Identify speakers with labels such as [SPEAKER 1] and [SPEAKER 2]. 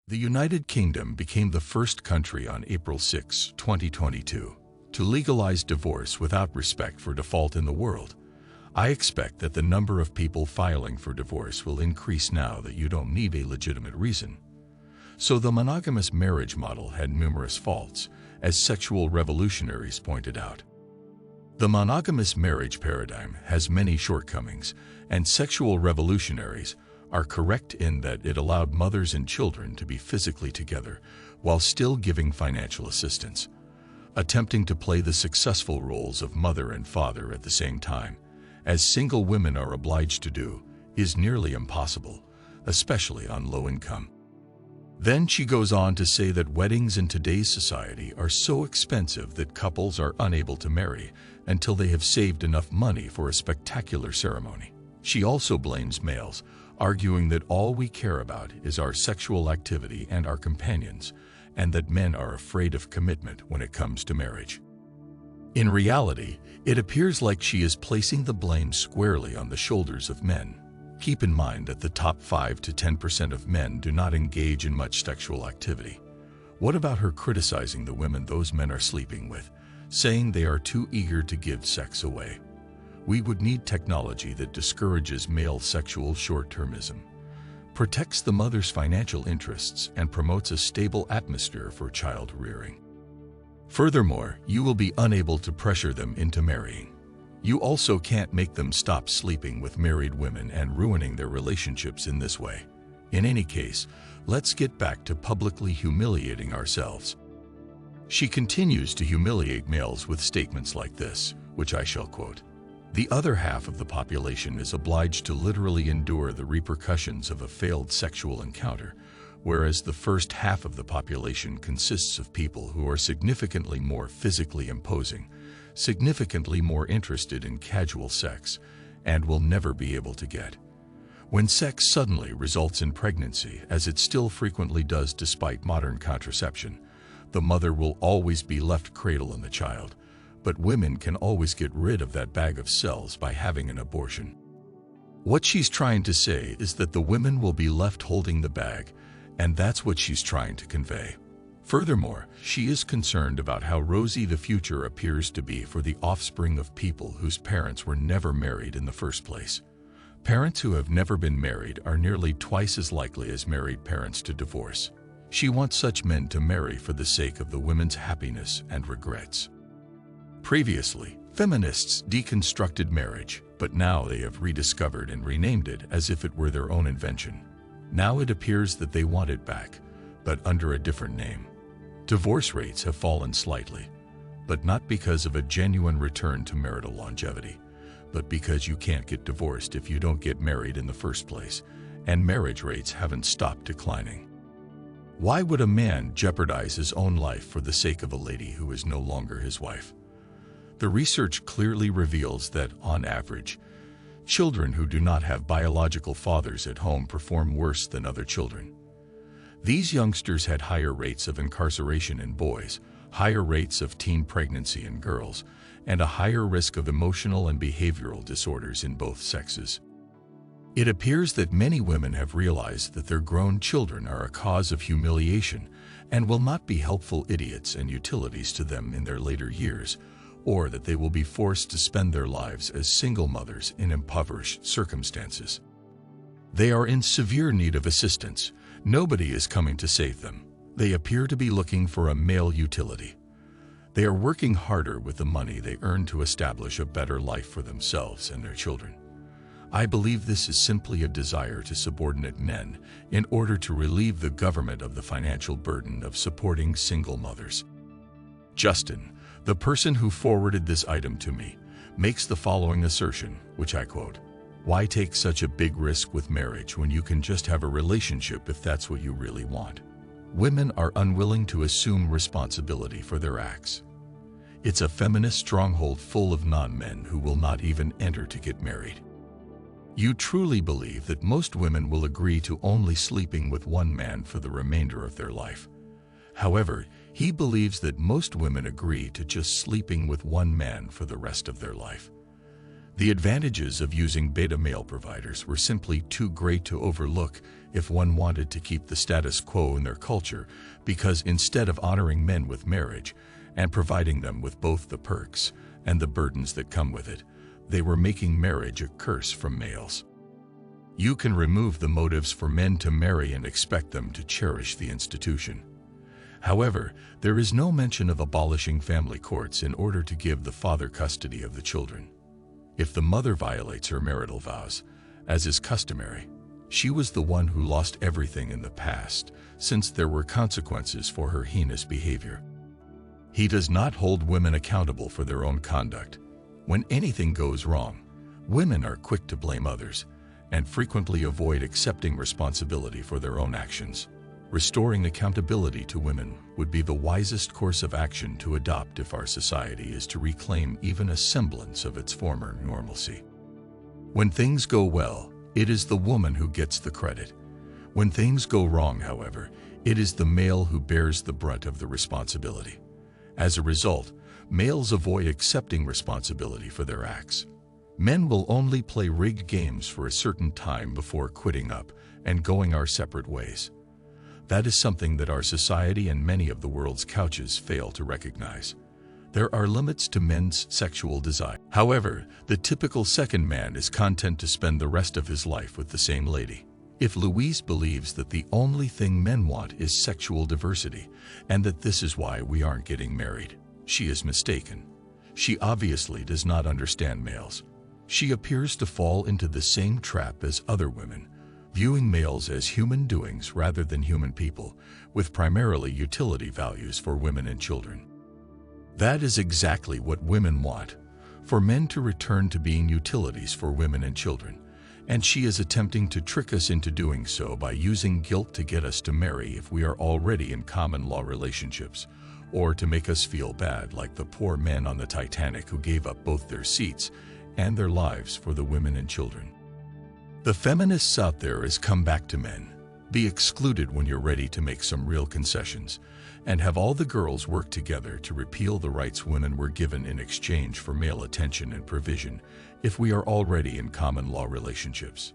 [SPEAKER 1] The United Kingdom became the first country on April 6, 2022, to legalize divorce without respect for default in the world. I expect that the number of people filing for divorce will increase now that you don't need a legitimate reason. So the monogamous marriage model had numerous faults, as sexual revolutionaries pointed out. The monogamous marriage paradigm has many shortcomings, and sexual revolutionaries are correct in that it allowed mothers and children to be physically together while still giving financial assistance. Attempting to play the successful roles of mother and father at the same time, as single women are obliged to do, is nearly impossible, especially on low income. Then she goes on to say that weddings in today's society are so expensive that couples are unable to marry until they have saved enough money for a spectacular ceremony. She also blames males, arguing that all we care about is our sexual activity and our companions, and that men are afraid of commitment when it comes to marriage. In reality, it appears like she is placing the blame squarely on the shoulders of men. Keep in mind that the top 5 to 10% of men do not engage in much sexual activity. What about her criticizing the women those men are sleeping with, saying they are too eager to give sex away? We would need technology that discourages male sexual short-termism, protects the mother's financial interests, and promotes a stable atmosphere for child rearing. Furthermore, you will be unable to pressure them into marrying. You also can't make them stop sleeping with married women and ruining their relationships in this way. In any case, let's get back to publicly humiliating ourselves. She continues to humiliate males with statements like this, which I shall quote. The other half of the population is obliged to literally endure the repercussions of a failed sexual encounter, whereas the first half of the population consists of people who are significantly more physically imposing, significantly more interested in casual sex, and will never be able to get. When sex suddenly results in pregnancy, as it still frequently does despite modern contraception, the mother will always be left cradling the child. But women can always get rid of that bag of cells by having an abortion. What she's trying to say is that the women will be left holding the bag, and that's what she's trying to convey. Furthermore, she is concerned about how rosy the future appears to be for the offspring of people whose parents were never married in the first place. Parents who have never been married are nearly twice as likely as married parents to divorce. She wants such men to marry for the sake of the women's happiness and regrets. Previously, feminists deconstructed marriage, but now they have rediscovered and renamed it as if it were their own invention. Now it appears that they want it back, but under a different name. Divorce rates have fallen slightly, but not because of a genuine return to marital longevity, but because you can't get divorced if you don't get married in the first place, and marriage rates haven't stopped declining. Why would a man jeopardize his own life for the sake of a lady who is no longer his wife? The research clearly reveals that, on average, children who do not have biological fathers at home perform worse than other children. These youngsters had higher rates of incarceration in boys, higher rates of teen pregnancy in girls, and a higher risk of emotional and behavioral disorders in both sexes. It appears that many women have realized that their grown children are a cause of humiliation and will not be helpful idiots and utilities to them in their later years, or that they will be forced to spend their lives as single mothers in impoverished circumstances. They are in severe need of assistance. Nobody is coming to save them. They appear to be looking for a male utility. They are working harder with the money they earn to establish a better life for themselves and their children. I believe this is simply a desire to subordinate men in order to relieve the government of the financial burden of supporting single mothers. Justin, the person who forwarded this item to me, makes the following assertion, which I quote, "Why take such a big risk with marriage when you can just have a relationship if that's what you really want?" Women are unwilling to assume responsibility for their acts. It's a feminist stronghold full of non-men who will not even enter to get married. You truly believe that most women will agree to only sleeping with one man for the remainder of their life. However, he believes that most women agree to just sleeping with one man for the rest of their life. The advantages of using beta male providers were simply too great to overlook if one wanted to keep the status quo in their culture, because instead of honoring men with marriage and providing them with both the perks and the burdens that come with it, they were making marriage a curse from males. You can remove the motives for men to marry and expect them to cherish the institution. However, there is no mention of abolishing family courts in order to give the father custody of the children. If the mother violates her marital vows, as is customary, she was the one who lost everything in the past, since there were consequences for her heinous behavior. He does not hold women accountable for their own conduct. When anything goes wrong, women are quick to blame others and frequently avoid accepting responsibility for their own actions. Restoring accountability to women would be the wisest course of action to adopt if our society is to reclaim even a semblance of its former normalcy. When things go well, it is the woman who gets the credit. When things go wrong, however, it is the male who bears the brunt of the responsibility. As a result, males avoid accepting responsibility for their acts. Men will only play rigged games for a certain time before quitting up and going our separate ways. That is something that our society and many of the world's couches fail to recognize. There are limits to men's sexual desire. However, the typical second man is content to spend the rest of his life with the same lady. If Louise believes that the only thing men want is sexual diversity, and that this is why we aren't getting married, she is mistaken. She obviously does not understand males. She appears to fall into the same trap as other women, viewing males as human doings rather than human people, with primarily utility values for women and children. That is exactly what women want, for men to return to being utilities for women and children, and she is attempting to trick us into doing so by using guilt to get us to marry if we are already in common law relationships, or to make us feel bad like the poor men on the Titanic who gave up both their seats and their lives for the women and children. The feminists out there is come back to men. Be excluded when you're ready to make some real concessions, and have all the girls work together to repeal the rights women were given in exchange for male attention and provision if we are already in common law relationships.